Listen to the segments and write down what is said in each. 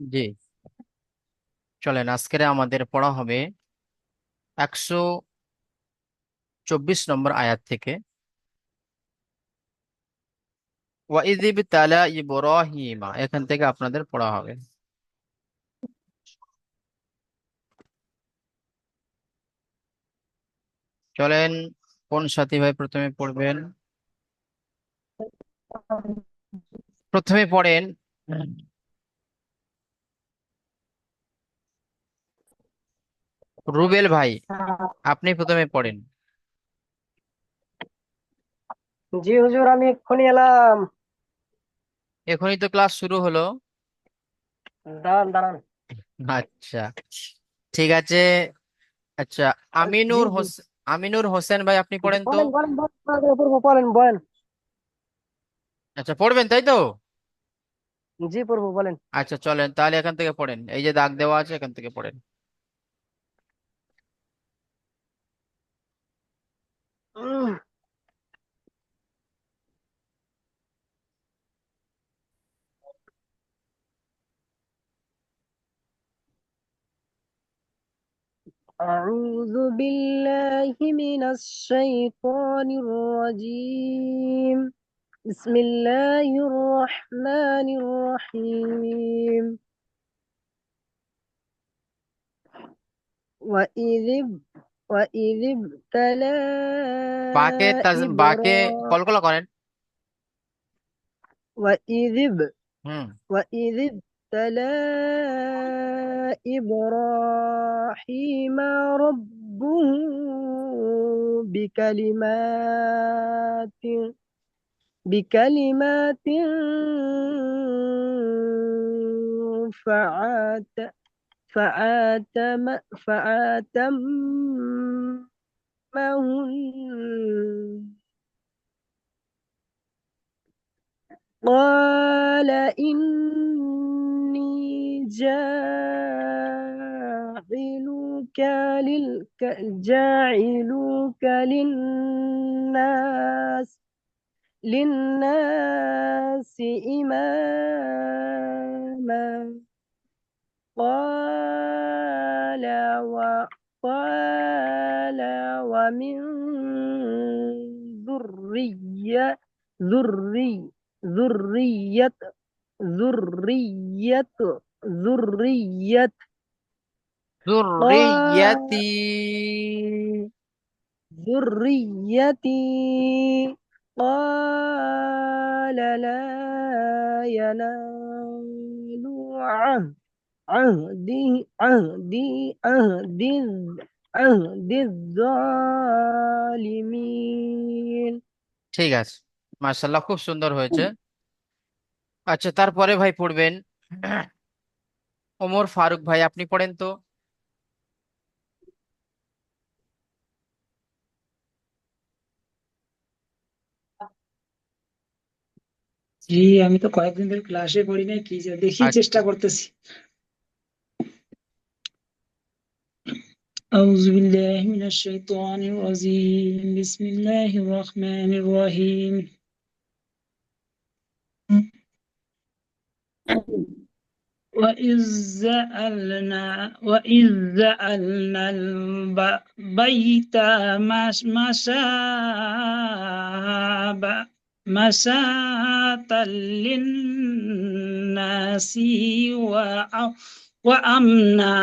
জি, চলেন আজকের আমাদের পড়া হবে 124 নম্বর আয়াত থেকে। ওয়াইযিব তালা ইব্রাহিমা, এখান থেকে আপনাদের পড়া হবে। চলেন, কোন সাথী ভাই প্রথমে পড়বেন? প্রথমে পড়েন রুবেল ভাই, আপনি প্রথমে পড়েন। জি হুজুর, আমি এক্ষুনি এলাম। এখনই তো ক্লাস শুরু হলো। দাঁড়ান দাঁড়ান। আচ্ছা, ঠিক আছে। আচ্ছা, জি আমিনুর জি। হোসেন, আমিনুর হোসেন ভাই আপনি পড়েন তো। বলেন বলেন বলেন পড়বো, বলেন বলেন। আচ্ছা, পড়বেন তাই তো? জি পড়বো, বলেন। আচ্ছা চলেন তাহলে এখান থেকে পড়েন, এই যে দাগ দেওয়া আছে এখান থেকে পড়েন। উম, أعوذ بالله من الشيطان الرجيم. بسم الله الرحمن الرحيم. وإذ وإذ ابتلى বাকে إبراهيم কলকলা করেন। وإذ হুম। وإذ ابتلى إبراهيم ربه بكلمات بكلمات فعات فآتمهن. قال إني جاعلك للناس إماما. قال قال ومن ذرية ذري ذرية ذرية ذرية. ذريتي. قال ذريتي. قال لا ينال عهدي عهدي عهدي عهد الظالمين. ঠিক আছে, মাশাআল্লাহ, খুব সুন্দর হয়েছে। আচ্ছা, তারপরে ভাই পড়বেন ওমর ফারুক ভাই, আপনি পড়েন তো। জি, আমি তো কয়েকদিন ধরে ক্লাসে পড়ি নাই, কি যে দেখি, চেষ্টা আচ্ছা। করতেছি। أعوذ بالله من الشيطان الرجيم. بسم الله الرحمن الرحيم. وإذ جعلنا البيت مشاة للناس وأمنا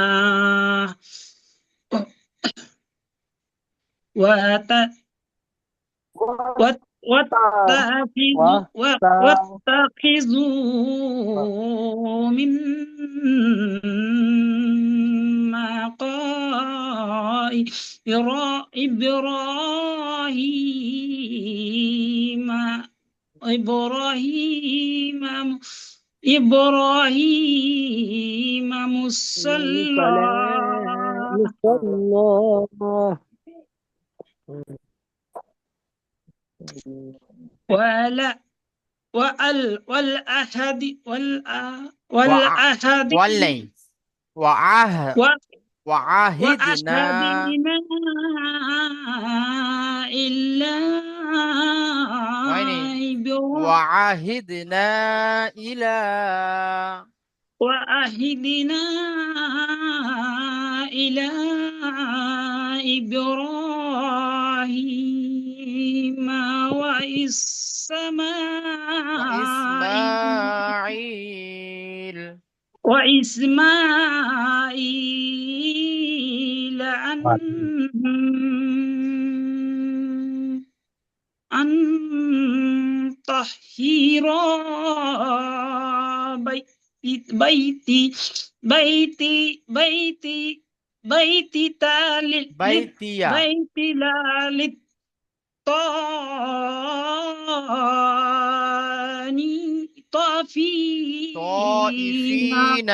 وت- واتخذوا من مقام إبراهيم إبراهيم إبراهيم مصلى سلام الله. ولا والأحد وع... والأحد والليل وعاه وعاهدنا. وأشهدنا إلا وعيني إبراهيم وعاهدنا إلى وعهدنا إلى إبراهيم وإسماعيل وإسماعيل أن طهرا بيتي بيتي بيتي بيتي بيتيا بيتي طافين طائفين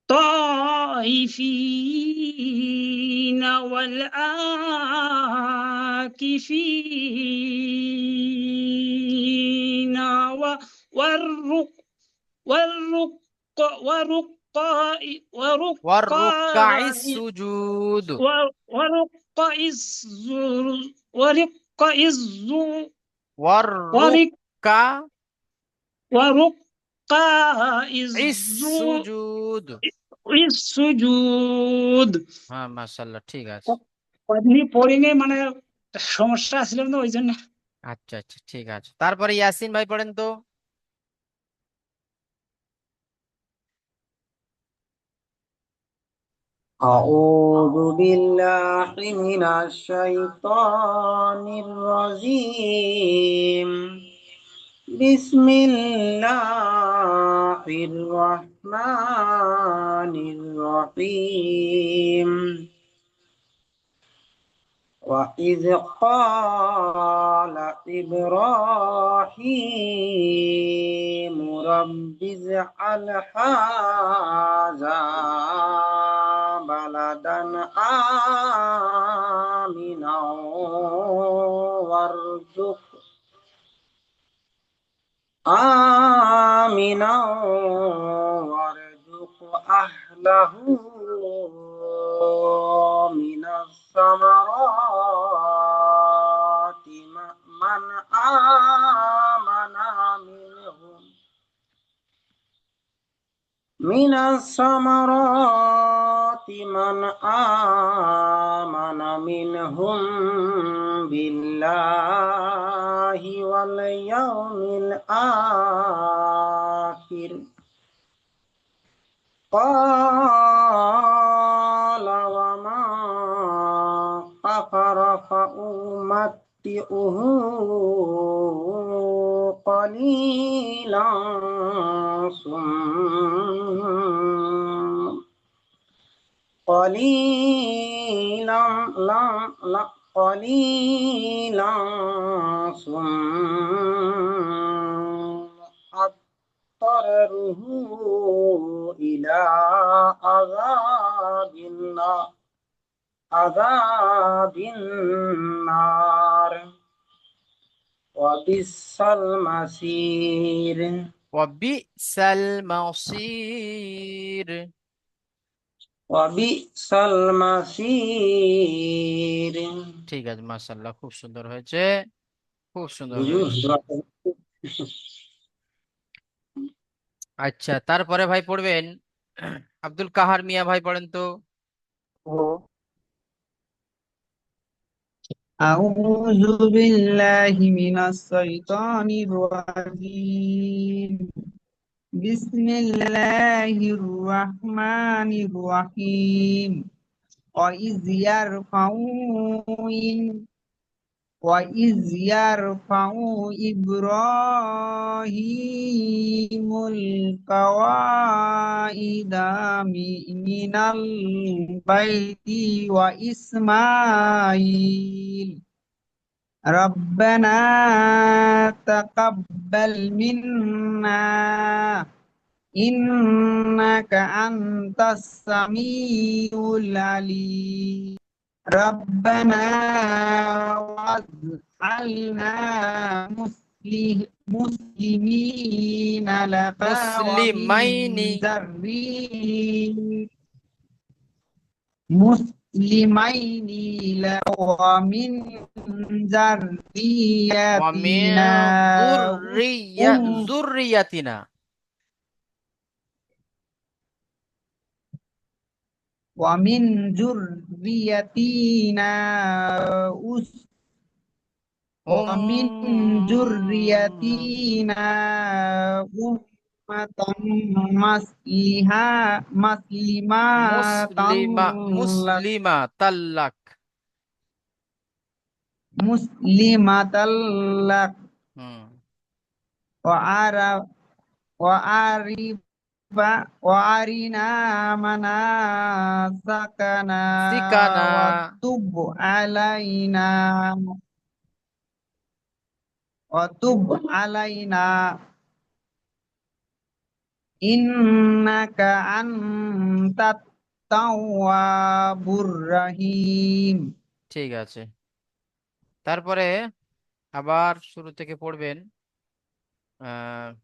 طائفين والعاكفين والرق والرق ورقاء والركع ورقاء السجود ورقاء الزر ورقاء الزر والركع ورقاء السجود السجود হ্যাঁ মাশাআল্লাহ ঠিক আছে। কদিনই পড়িনি মানে একটা সমস্যা ছিল না ওই জন্য। আচ্ছা আচ্ছা ঠিক আছে, তারপরে ইয়াসিন ভাই পড়েন তো। أعوذ بالله من الشيطان الرجيم. بسم الله الرحمن الرحيم. وإذ قال إبراهيم رب اجعل هذا بلدا آمنا وارزق أهله من الثمرات من آمن منهم من الثمرات من آمن منهم بالله واليوم الآخر قال وما كفر فأمتئه قليلا ثم قليلا ثم اضطره إلى عذاب النار وبئس المصير. وبئس المصير وبئس المصير. ঠিক আছে মাশাআল্লাহ, খুব সুন্দর হয়েছে, খুব সুন্দর হুজুর হয়েছে। আচ্ছা তারপরে ভাই পড়বেন আব্দুল কাহার মিয়া ভাই, পড়েন তো। أعوذ بالله من الشيطان الرجيم. بسم الله الرحمن الرحيم. وإذ يرفع إبراهيم القواعد من البيت وإسماعيل ربنا تقبل منا إنك أنت السميع العليم ربنا واجعلنا مسلمين لك مسلمين مسلمين لك ومن ومن ذريتنا ذريتنا ومن ذريتنا ومن ذريتنا أمة مسلمة لك মুসলিমা তাল্লাক। مسلمة لك হুম وأر- وأرب وأرنا مناسكنا সিকানা وتب علينا وتب علينا إنك أنت التواب الرحيم ঠিক আছে। তারপরে আবার শুরু থেকে পড়বেন। আহ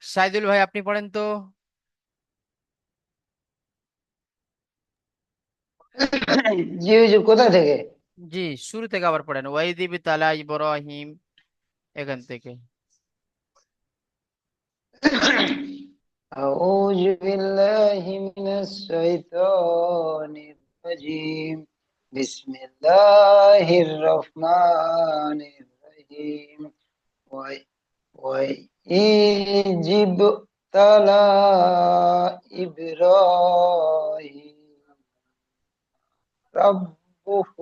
সাইদুল ভাই আপনি পড়েন তো। জি হুজুর, কোথা থেকে? জি, শুরু থেকে আবার পড়েন, ওয়াইদিব তালা ইব্রাহিম, এখান থেকে। أعوذ بالله من الشيطان الرجيم. بسم الله الرحمن الرحيم. وإذ ابتلى إبراهيم ربه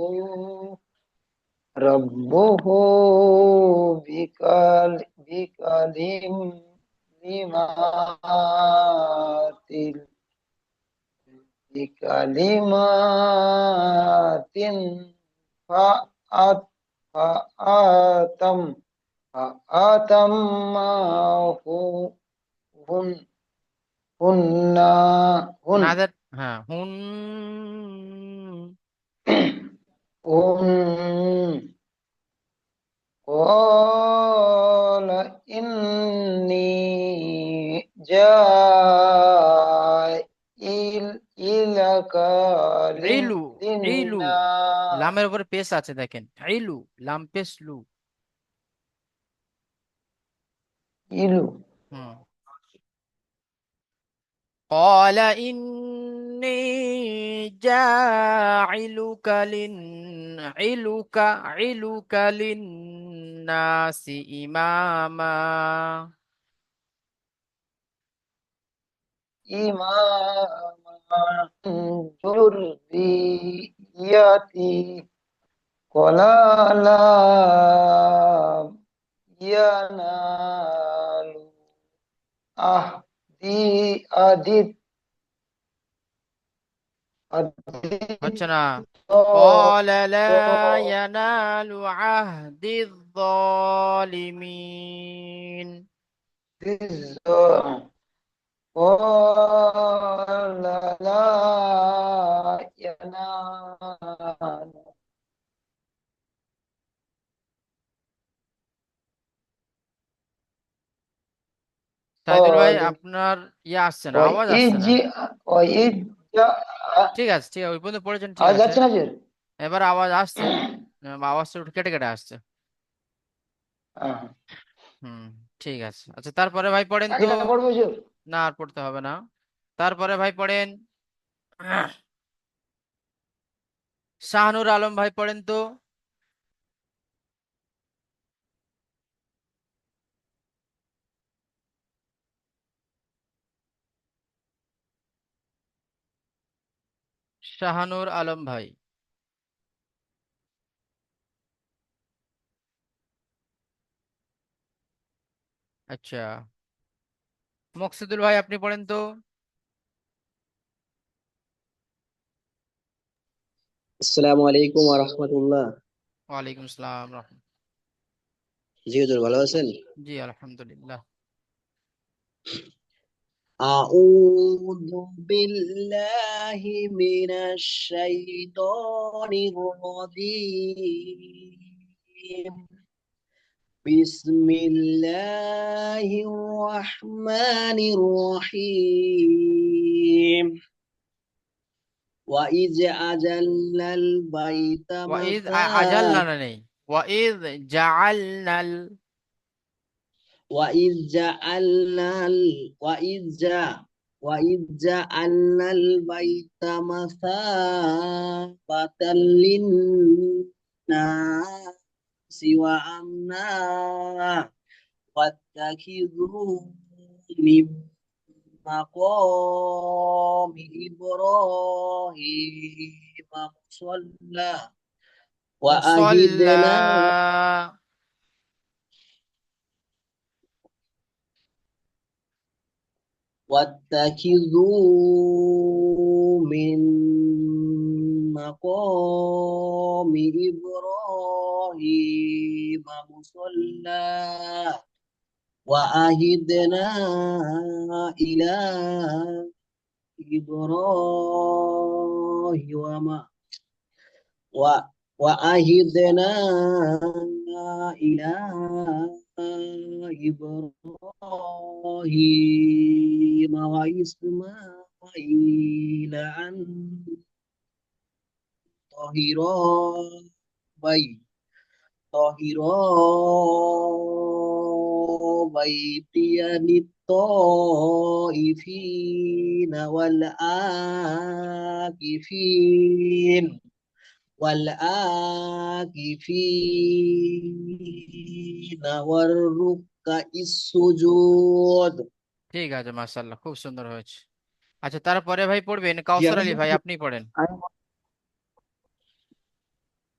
ربه بكلمات بكلمات فأت فأتم فأتمهن هن هن নাদের, হ্যাঁ, هن قال إني جاعلك ইলু, ইলু, للناس লামের উপরে পেশ আছে দেখেন, ইলু, লাম পেশ লু। إلو হুম قال إني جاعلك علك للناس إماما. إماما ذريتي قال لا ينال أهدي হচ্ছে না। الظالمين قال لا ينال عهد الظالمين. قال لا ينال সাইদুল ভাই الظالمين আপনার ইয়ে আসছে না, আওয়াজ আসছে وإذ না। وإذ جاء ঠিক আছে, ঠিক আছে, ওই পর্যন্ত পড়েছেন, ঠিক আওয়াজ আছে। যাচ্ছে না হুজুর? এবার আওয়াজ আসছে, আওয়াজটা একটু কেটে কেটে আসছে। হ্যাঁ। হুম ঠিক আছে। আচ্ছা, তারপরে ভাই পড়েন তো। বাকিটা পড়বো হুজুর? না, আর পড়তে হবে না। তারপরে ভাই পড়েন, শাহনুর আলম ভাই পড়েন তো। শাহানুর আলম ভাই। আচ্ছা, মকসুদুল ভাই আপনি পড়েন তো। আসসালামু আলাইকুম ওয়া রাহমাতুল্লাহ। ওয়ালাইকুম আসসালাম জি হুজুর, ভালো আছেন? জি আলহামদুলিল্লাহ। আউযু বিল্লাহি মিনাশ শাইতানির রাজীম। বিসমিল্লাহির রাহমানির রহিম। ওয়া ইজ আজালনাল বাইতা ওয়াইদ মাসাব আজালনা না নেই, ওয়াইদ জাআলনাল। ওয়া ইজ জাআলনাল ওয়া ইজ وإذ جعلنا البيت مثابة للناس وأمنا واتخذوا من مقام إبراهيم مصلى مصلى. وأهدنا واتخذوا من مقام إبراهيم مصلى وعهدنا إلى إبراهيم و- وعهدنا إلى إبراهيم وإسماعيل أن طهرا بيت بيتي للطائفين والآكفين والركع السجود. ঠিক আছে, মাশাআল্লাহ, খুব সুন্দর হয়েছে। আচ্ছা, তারপরে ভাই পড়বেন জি কাউসার আমি আলী ভাই, আপনি পড়েন।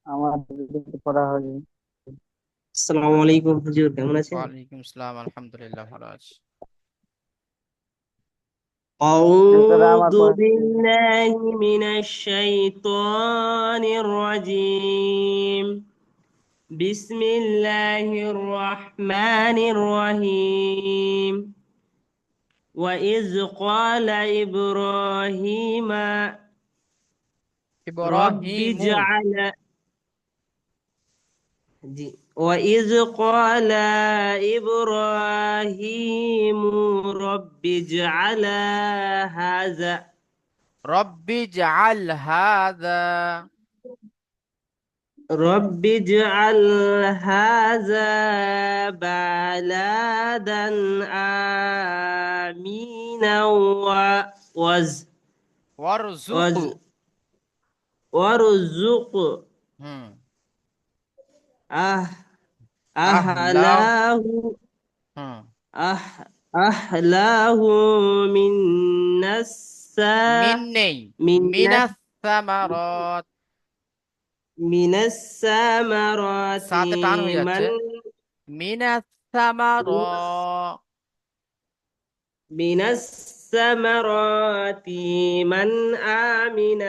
আমার পড়া হয়নি। আসসালামু আলাইকুম হুজুর, কেমন আছেন? ওয়ালাইকুম আসসালাম, আলহামদুলিল্লাহ, ভালো আছি। أعوذ بالله من الشيطان الرجيم. بسم الله الرحمن الرحيم. وإذ قال إبراهيم رب ইব্রাহিমু। اجعل وإذ قال إبراهيم رب اجعل هذا রব্বি জাআল হাযা। رب اجعل هذا بلدا آمنا وز ওয়ারযুক। وز وارزق হুম। أه আহলাহ। أهله হুম। أه أهله من মিন নেই, من মিনাস সামারাত। من الثمرات সাথে টান হয়ে যাচ্ছে। من মিনাস সামারাত। من الثمرات من آمن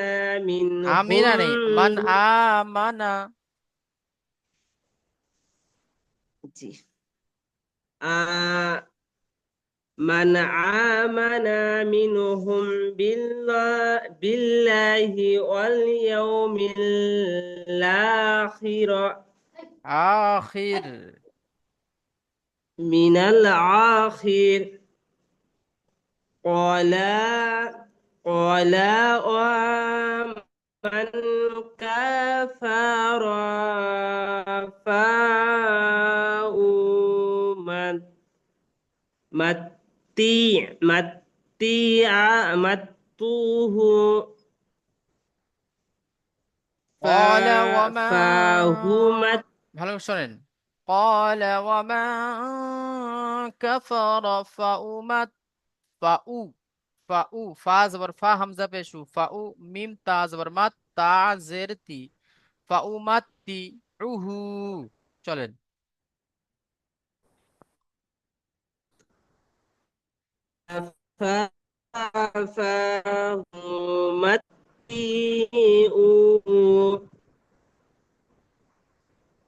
আমিনা منهم নেই, মান আমানা। من آمن منهم بالله واليوم الآخر আখির। من الآخر قال ومن كفر متوه قال وما فهو ভালো করে শোনেন। قال وما كفر ফাউ ফাউ ফা জবর ফা, হামজা পেশু ফাউ, মিম তা জবর মাত, তা জের তি, ফাউ মাত্তি উহু। চলেন। فمتئوه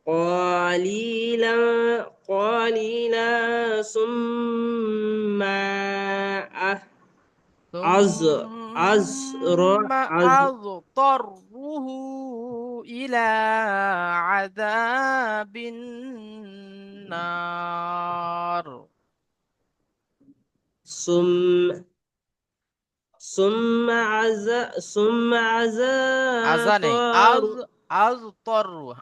قليلا ثم عز ثم أضطره إلى عذاب النار. ثم আজা নেই, আজ, আজ তর,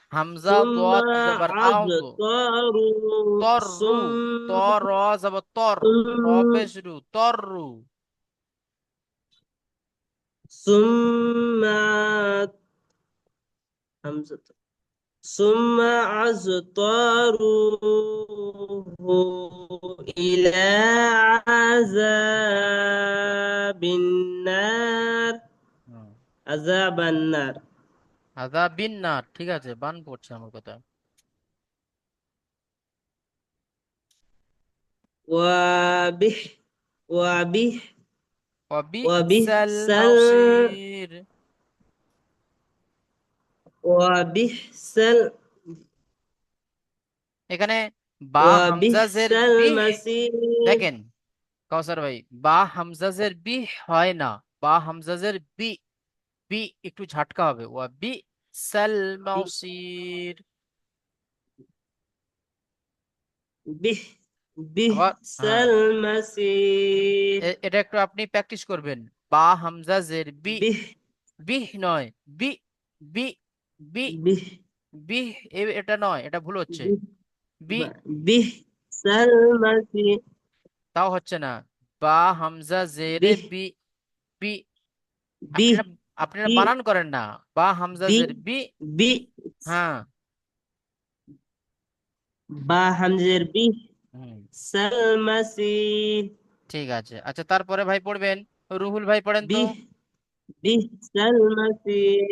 হামজা ثم দোয়াত জবর আউদ, عذر তররু, তর জবর তর, র ثم পেশরু তররু। ثم همزة ثم أضطروه إلى عذاب النار হুম। عذاب النار আযাবিন নার, ঠিক আছে, বান পড়ছে আমার কথা। وبه وبه ওয়াবিসাল وبئس মাসির। وبئس এখানে বা وبئس হামজাজের বিহ, المصير দেখেন কাউসার ভাই, বা হামজাজের বিহ হয় না, বা হামজাজের বি, বি একটু ঝাটকা হবে, ওয়াবিসাল মাসির। به আবার بئس হ্যাঁ, المصير এটা একটু আপনি প্র্যাকটিস করবেন। বা হামজাজের বি, به বিহ নয়, বি, বি, বি, به বিহ, এটা নয়, এটা ভুল হচ্ছে। به বি, بئس المصير তাও হচ্ছে না। বা হামজা জেরে به বি, বি, به আপনারা আপনারা بي বানান করেন না। বা হামজা بي জের বি, بئس হ্যাঁ। با همزر به হুম, المصير ঠিক আছে। আচ্ছা, তারপরে ভাই পড়বেন, রুহুল ভাই পড়েন তো। به بئس المصير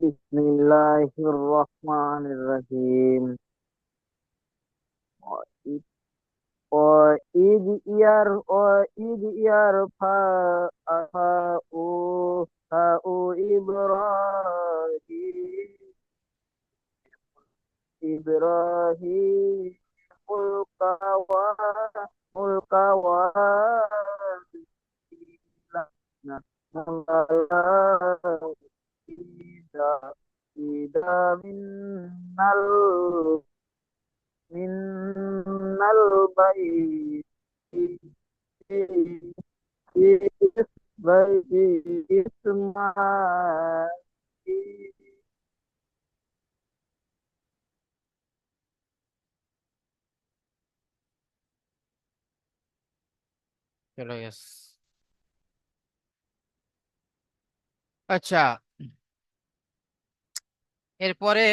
Bismillahirrahmanirrahim. O Ibrahim mulkawa ida ida minnal bayi bayi Ismail চলে গেছে। আচ্ছা, এরপরে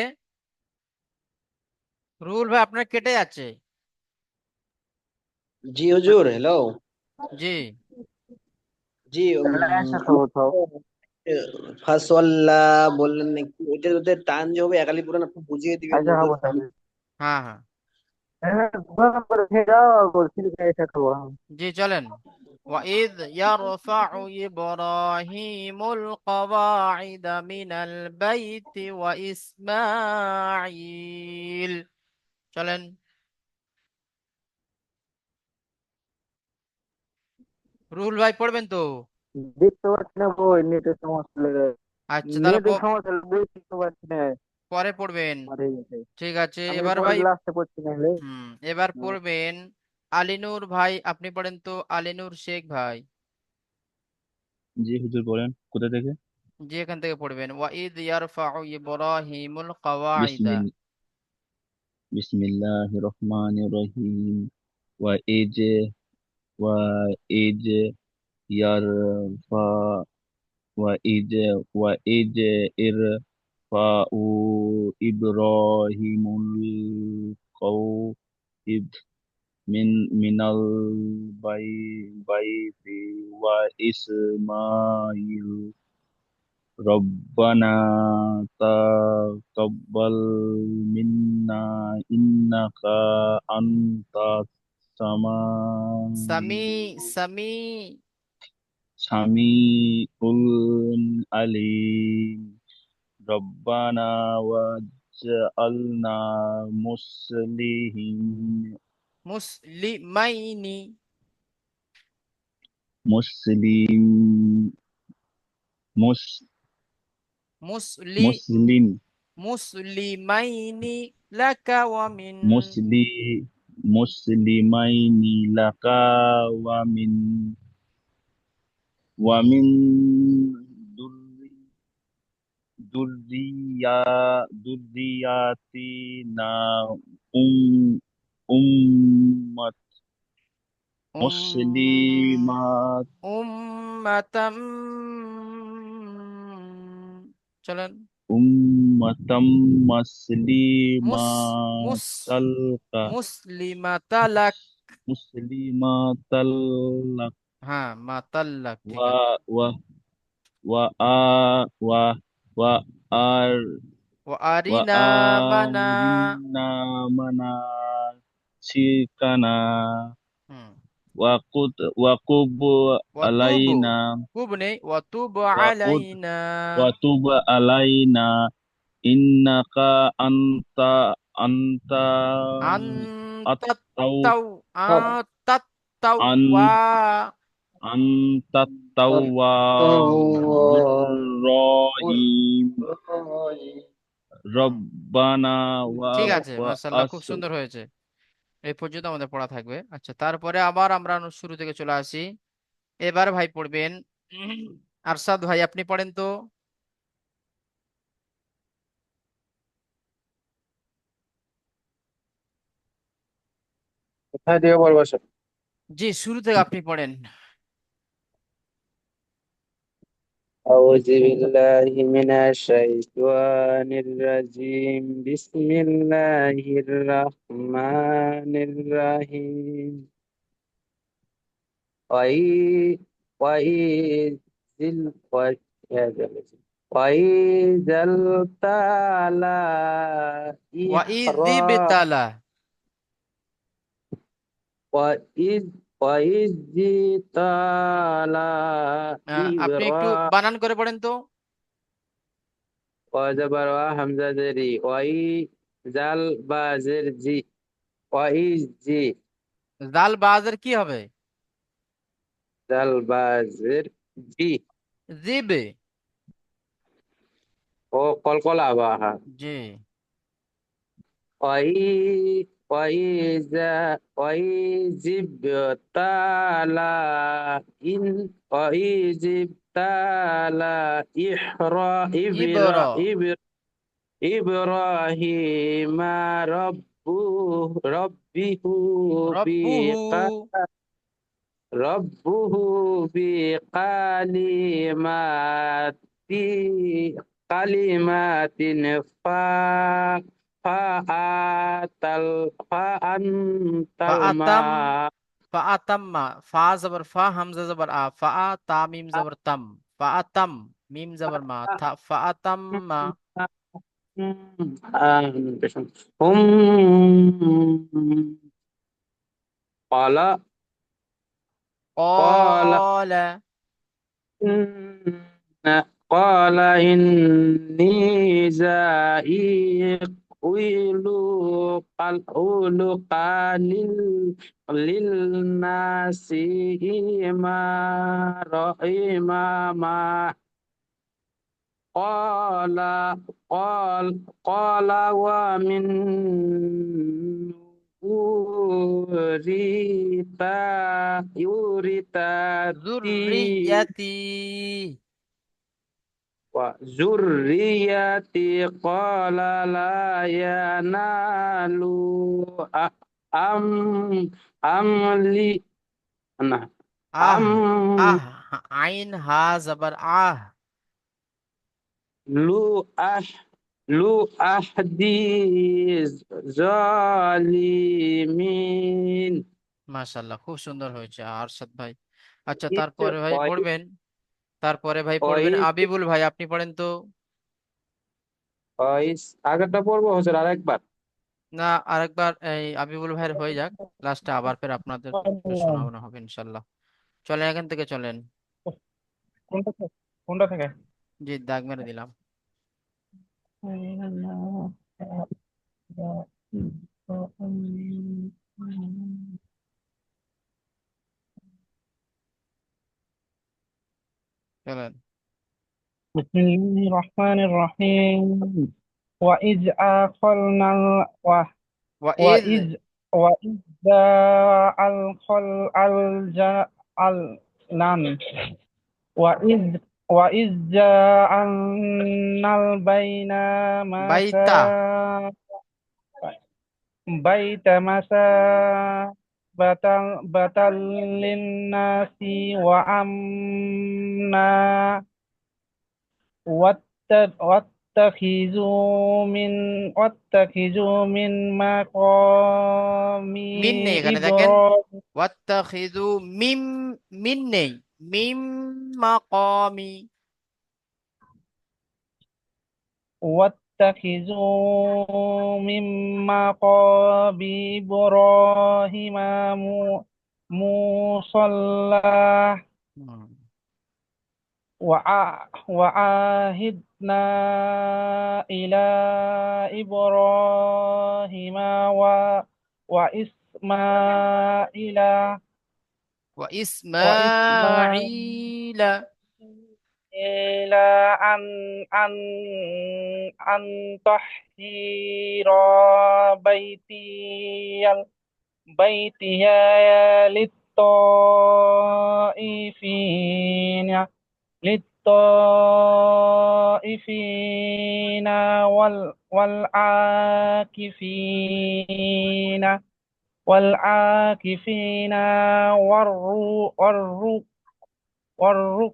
রুহুল ভাই আপনার কেটে যাচ্ছে। জি হুজুর, হ্যালো। জি, জি ऐसा तो बताओ ফাসওয়াল্লা বললেন নাকি? ওইটা ওদের টান যে হবে একালি পুরান একটু বুঝিয়ে দিবেন ऐसा हाँ হুজুর। बताओ হ্যাঁ হ্যাঁ, गूगल नंबर भेजा और बोल फिर ऐसा तो জি চলেন। وَإِذْ يَرْفَعُ إِبْرَاهِيمُ الْقَوَاعِدَ مِنَ الْبَيْتِ وَإِسْمَاعِيلُ, চলেন। রুহুল ভাই পড়বেন তো। দেখতে পাচ্ছি না বই নেটের সমস্যা লেগে আচ্ছা, তাহলে নেটের সমস্যা বই দেখতে পাচ্ছি না পরে পড়বেন। মারে গেছে ঠিক আছে, আমি এবার পরে ভাই, লাস্টে পড়ছি না হলে এবার পড়বেন আলিনুর ভাই, আপনি পড়েন তো, আলিনুর শেখ ভাই। জি হুজুর বলেন কোথা থেকে? জি, এখান থেকে পড়বেন। ওয়াইদ ইয়ারফাউ ইব্রাহিমুল কাওয়াইদা। বিসমিল বিসমিল্লাহির রহমানির রহিম। ওয়া ইজ ওয়া ইজ ইয়ারফা ওয়া ইজ ওয়া ইজ ইরফাউ ইব্রাহিমুল কাও ইব মিন মিনাল বাই বাইতি ওয়া ইসমাইল রব্বানা তাকাব্বাল মিন্না ইন্নাকা আনতাস সামি, সামি, সামিউল আলিম রব্বানা ওয়াজআলনা মুসলিমিন মুসলিমাইনি, মুসলিম মুস মুসলি মুসলিম মুসলিমাইনি লাকা ওয়া মিন, মুসলি মুসলিমাইনি লাকা ওয়া মিন ওয়ামিন দুররিয়াতিনা উম উম্মাত উম মুসলিমাত উম্মাতাম, চলেন। উম্মাতাম মুস মুস মুসলিমাতালকা মুসলিমাতালাক, মুসলিমাতাল্লাক হ্যাঁ মাতাল্লাক, ঠিক ওয়া আছে। ওয়া ওয়া আ ওয়া ওয়া আর ওয়া ওয়া আরিনা মানা, আরিনা মানাসিকানা হুম, ওয়াকুব ওয়াতুবু, আলাইনা কুব নেই, ওয়াতুবু ওয়াকুদ আলাইনা, ওয়াতুব আলাইনা ইন্নাকা আনতা আনতা আত্তাও আন্তাত্তাও, আতাত্তাও আন ওয়া, আনতাত তাওয়াবুর রহিম রব্বানা ঠিক আছে, ওয়া মাশাআল্লাহ, আস খুব সুন্দর হয়েছে। এই পর্যন্ত আমাদের পড়া থাকবে। আচ্ছা, তারপরে আবার আমরা শুরু থেকে চলে আসি। এবার ভাই পড়বেন, আরশাদ ভাই আপনি পড়েন তো। কোথায় দিয়ে বলবো স্যার? জি, শুরু থেকে আপনি পড়েন। أعوذ بالله من الشيطان الرجيم بسم الله الرحمن الرحيم وإي وإي ذل وإذا التالى ওয়াইযিব إحرى তালা, وإذ وإذ تالى আপনি একটু إبراهيم বানান করে পড়েন তো। وجبر وحمزة جري وإي জাল বাজের জি ওয়াইজ জি জাল বাজের কি হবে? জাল বাজের জি জিবে, ও কলকলা বাহা জি। ওয়াই ওয়াইজা ওয়াইজিব তালা ইন ওয়াইজিব তালা ইহরা ইবর, ইবরা ইব্রাহিমা রব্বিহু রব্বুহু, ربه بكلمات كلمات فأنت ফাআতাম, الماء ফাআতাম্মা, ফা জবর ফা, হামজা জবর আ, ফা, তা মিম জবর তাম, ফাআতাম, মিম জবর মা, থা, ফাআতাম্মা, هم قال قال قال، قال إني زائق خلق للناس إماما قال قال ومن يورثتي যুররিয়াতি, وذريتي قال لا ينال أم أملي أنا আহ, أم আহ, আইন হা জবর আহ, لو أح لو أحدي ظالمين মাশাআল্লাহ, খুব সুন্দর হয়েছে আরশাদ ভাই। আচ্ছা, إذ তারপরে ভাই পড়বেন, তারপরে ভাই পড়বেন আবিবুল ভাই, আপনি পড়েন তো। আগেরটা পড়বো হুজুর আরেকবার। না, আরেকবার এই আবিবুল ভাইয়ের হয়ে যাক, লাস্টে আবার ফের আপনাদের শোনানো হবে ইনশাল্লাহ। চলেন, এখান থেকে চলেন। কোনটা কোনটা থেকে? জি, দাগ মেরে দিলাম। চলেন। بسم الله الرحمن الرحيم وإذ أخذنا ওয়াইদ, وإذ وإذ جاء الجلال وإذ وإذ جاءنا البين ما বাইতা, كان بيت مثابة للناس وأمنا واتخذوا من مقام মিন নেই এখানে দেখেন, إبراهيم ওয়াত্তাখিযু মিম, মিন নেই, মিম মাকামি। من مقام إبراهيم مصلى হুম। وعاهدنا إلى إبراهيم وإسماعيل ওয়া وإسماعيل ইসমাঈলা। إلى أن أن أن تحير بيتي للطائفين والعاكفين والركع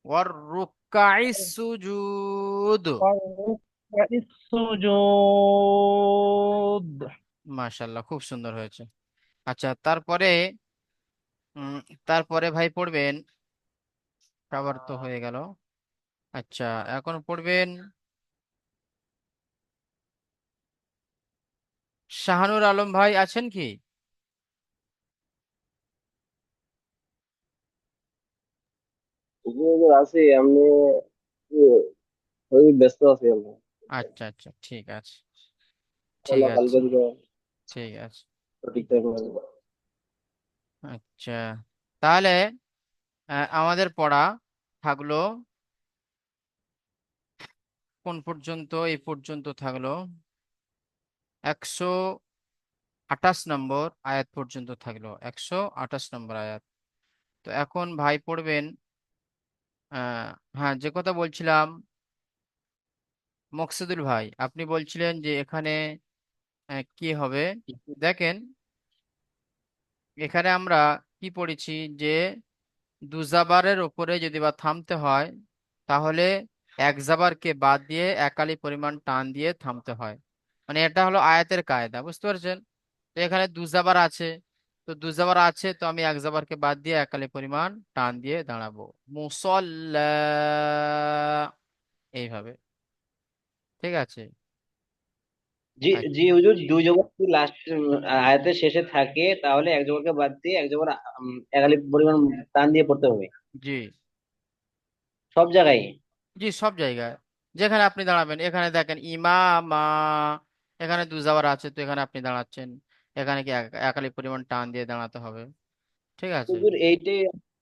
ওয়াররুক্কাইস সুজুদ। والركع السجود মাশাআল্লাহ, খুব সুন্দর হয়েছে। আচ্ছা, তারপরে উম, তারপরে ভাই পড়বেন, আবার তো হয়ে গেল। আচ্ছা, এখন পড়বেন শাহানুর আলম ভাই, আছেন কি? হুজুর আছি আমি, ওই ব্যস্ত আছি আমরা। আচ্ছা আচ্ছা, ঠিক আছে, ঠিক আল্লাহ আছে, কালকে দিকে ঠিক আছে। সঠিক টাইম লাগবে। আচ্ছা, তাহলে আমাদের পড়া থাকলো কোন পর্যন্ত? এই পর্যন্ত থাকলো 128 নম্বর আয়াত পর্যন্ত থাকলো, 128 নম্বর আয়াত। তো এখন ভাই পড়বেন, আহ হ্যাঁ, যে কথা বলছিলাম, মকসুদুল ভাই আপনি বলছিলেন যে এখানে কি হবে। দেখেন, এখানে আমরা কি পড়েছি যে দুজাবারের উপরে যদি বা থামতে হয়, তাহলে এক জাবারকে বাদ দিয়ে একালি পরিমাণ টান দিয়ে থামতে হয়। মানে এটা হলো আয়াতের কায়দা, বুঝতে পারছেন? তো এখানে দুজাবার আছে, তো দুজাবার আছে, তো আমি এক জাবারকে বাদ দিয়ে একালি পরিমাণ টান দিয়ে দাঁড়াবো। মুসল্লা, এইভাবে, ঠিক আছে? জি আচ্ছা, জি হুজুর, দুই জবর যদি লাস্ট আয়াতের শেষে থাকে তাহলে এক জবরকে বাদ দিয়ে এক জবর একালি পরিমাণ টান দিয়ে পড়তে হবে জি সব জায়গায়। জি, সব জায়গায় যেখানে আপনি দাঁড়াবেন। এখানে দেখেন ইমামা, এখানে দুজাবার আছে, তো এখানে আপনি দাঁড়াচ্ছেন, এখানে কি একালি পরিমাণ টান দিয়ে দাঁড়াতে হবে, ঠিক আছে? হুজুর এইটাই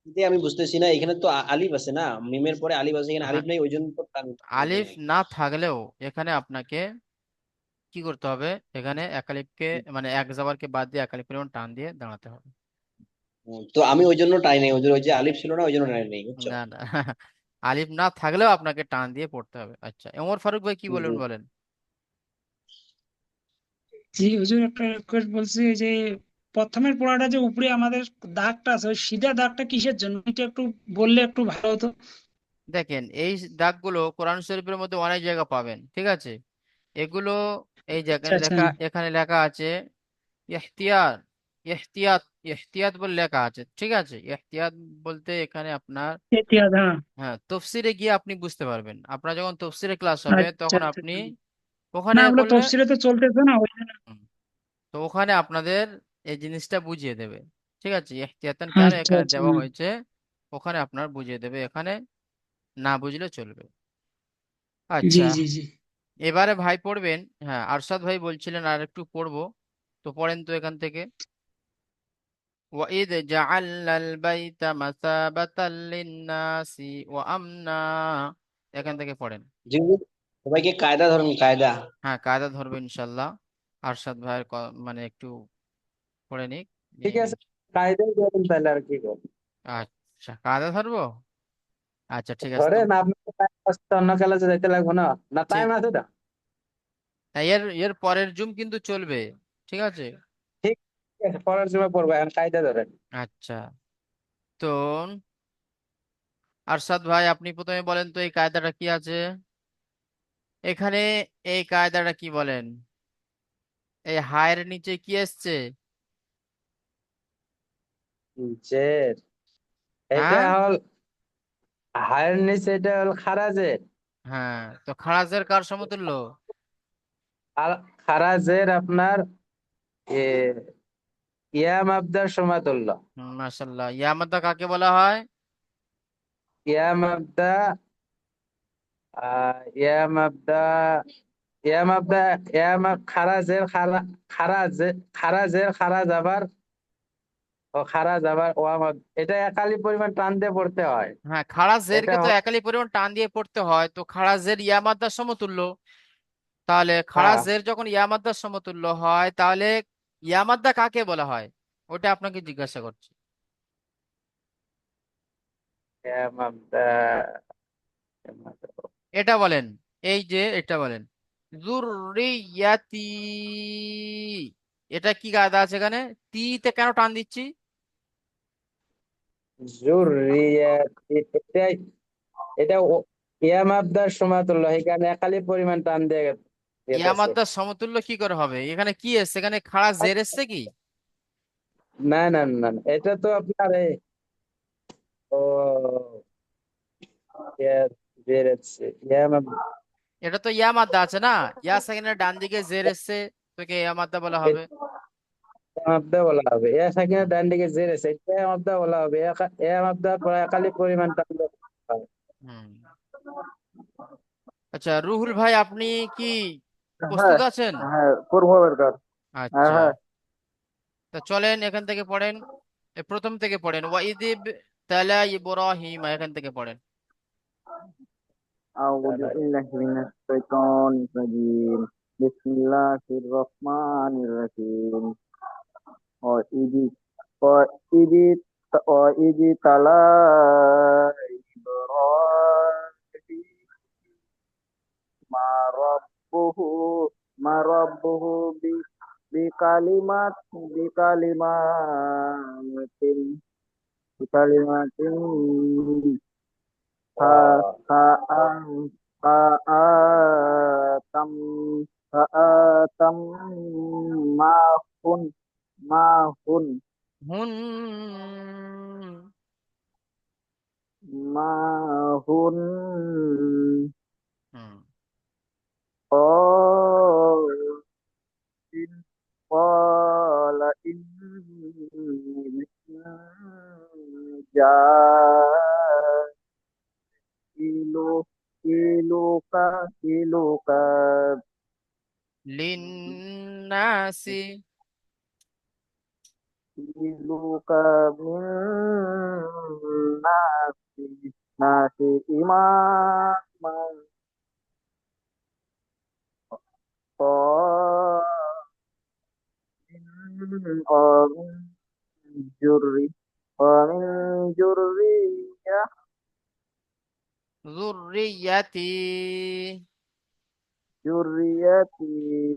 এইটাই আমি বুঝতেছি না, এখানে তো আলিফ আছে না, মিমের পরে আলিফ আছে, এখানে হ্যাঁ, আলিফ নেই, ওই জন্য তো টান দিতে আলিফ নাই। না থাকলেও এখানে আপনাকে কি করতে হবে? এখানে একালিফকে, মানে এক জাবারকে বাদ দিয়ে একালি পরিমাণ টান দিয়ে দাঁড়াতে হবে। তো আমি ওই জন্য টাই নাই হুজুর, ওই যে আলিফ ছিল না ওই জন্য টাই নাই, বুঝছো? না না, আলিফ না থাকলেও আপনাকে টান দিয়ে পড়তে হবে। আচ্ছা, ওমর ফারুক ভাই কি জি বলবেন, বলেন। জি হুজুর, একটা রিকোয়েস্ট বলছি, এই যে প্রথমের পড়াটা যে উপরে আমাদের দাগটা আছে, ওই সিধা দাগটা কিসের জন্য, এটা একটু বললে একটু ভালো হতো। দেখেন, এই দাগগুলো কোরআন শরীফের মধ্যে অনেক জায়গা পাবেন, ঠিক আছে? এগুলো, এই যে আচ্ছা এখানে আচ্ছা। লেখা, এখানে লেখা আছে ইহতিয়ার, ইহতিয়াত, ইহতিয়াত বলে লেখা আছে, ঠিক আছে? ইহতিয়াত বলতে এখানে আপনার, ইতিহাদ, হ্যাঁ। হ্যাঁ, তফসিরে গিয়ে আপনি বুঝতে পারবেন। আপনার যখন তফসিরে ক্লাস হবে আচ্ছা তখন আচ্ছা আপনি আচ্ছা। ওখানে না, এ ওগুলো করলে, তফসিলে তো চলতেছে না, ওই জন্য। হুম, তো ওখানে আপনাদের এই জিনিসটা বুঝিয়ে দেবে, ঠিক আছে? ইহতিয়াতান কেন আচ্ছা এখানে আচ্ছা। দেওয়া হয়েছে, ওখানে আপনার বুঝিয়ে দেবে, এখানে না বুঝলে চলবে। জি আচ্ছা, জি জি। এবারে ভাই পড়বেন, হ্যাঁ, আরশাদ ভাই বলছিলেন আর একটু পড়বো, তো পড়েন তো এখান থেকে। وَإِذْ جَعَلْنَا الْبَيْتَ مَثَابَةً لِلنَّاسِ وَأَمْنًا, এখান থেকে পড়েন। জি হুজুর, সবাইকে কায়দা ধরুন, কায়দা। হ্যাঁ, কায়দা ধরবে ইনশাল্লাহ। আরশাদ ভাইয়ের মানে একটু পড়ে নিক, নিয়ে ঠিক আছে, নিন। কায়দায় ধরুন তাহলে, আর কি করবো। আচ্ছা, কায়দা ধরবো। আচ্ছা ঠিক আছে। তো ধরেন আপনার টাইম আসতে অন্য ক্লাসে যাইতে লাগবে না, না ঠিক, টাইম আছে তো? হ্যাঁ, এর এর পরের জুম কিন্তু চলবে, ঠিক আছে। ঠিক আছে, পরের সময় পড়বো, এখন কায়দা ধরেন। আচ্ছা, তো আরশাদ ভাই আপনি প্রথমে বলেন তো এই কায়দাটা কি আছে এখানে, এই কায়দাটা কি বলেন? এই হায়ের নিচে কি এসছে? জের, এটা হ্যাঁ, হল হায়ের নিচে, এটা হল খারাজের। হ্যাঁ, তো খারাজের কার সমতুল্য? আর খারাজের আপনার এ, ইয়া মাবদার সমতুল্য। মাশাল্লাহ, ইয়ামাদা কাকে বলা হয়? ইয়া মাবদা, ইয়া মাবদা, ইয়া মাবদা, খারাজের খারাজের খারাজ আবার, ও খারাজ আবার এটা একালি পরিমাণ টান দিয়ে পড়তে হয়। হ্যাঁ, এটা খারাজেরকে তো একালি পরিমাণ টান দিয়ে পড়তে হয়, তো খারাজের ইয়ামাদার সমতুল্য। তাহলে হ্যাঁ, খারাজের যখন ইয়ামাদার সমতুল্য হয়, তাহলে ইয়ামাদা কাকে বলা হয়? ওটা আপনাকে জিজ্ঞাসা করছি। ইয়া মাবদা, এটা বলেন, এই যে এটা বলেন, যুররিয়াতি, এটা কি কায়দা আছে এখানে? তে কেন টান দিচ্ছি? জুররিয়াতি, এটাই, এটা ইয়া মাবদার সমতুল্য, এখানে একালি পরিমাণ টান দিয়ে গেতেছে। ইয়ামাদার সমতুল্য কি করে হবে? এখানে কি এসছে? এখানে খাড়া জের এসছে কি? না না না না, এটা তো আপনার ও ইয়া বেরেছে, এটা তো ইয়ামাদা আছে না, ইয়া সেখানে ডান দিকে জের এসছে, তোকে ইয়ামাদা বলা হবে। মাবদা বলা হবে, এ সাকিনের হুম, ডান দিকে জের আছে, এটা মাবদা বলা হবে, এ মাবদা একালি পরিমাণ টান দিয়ে গেতেছে। হুম। আচ্ছা রুহুল ভাই, আপনি কি হ্যাঁ, প্রস্তুত আছেন? হ্যাঁ, করবো দরকার। হ্যাঁ, আচ্ছা, হ্যাঁ। তা চলেন এখান থেকে পড়েন, প্রথম থেকে পড়েন, ওয়াইদিব তালা ইব্রাহিম, এখান থেকে পড়েন। أعوذ بالله من الشيطان الرجيم. بسم الله الرحمن الرحيم. وإذ وإذ وإذ تلا إبراهيم ما ربه ما ربه بكلمات بكلمات فأن- فآتم فآتمهن ماهن হুন, ماهن হুম, قال قال إني جاعلك লিন্নাসি, جاعلك من الناس إماما قال ومن ذري ومن ذرية যুররিয়াতি। ذريتي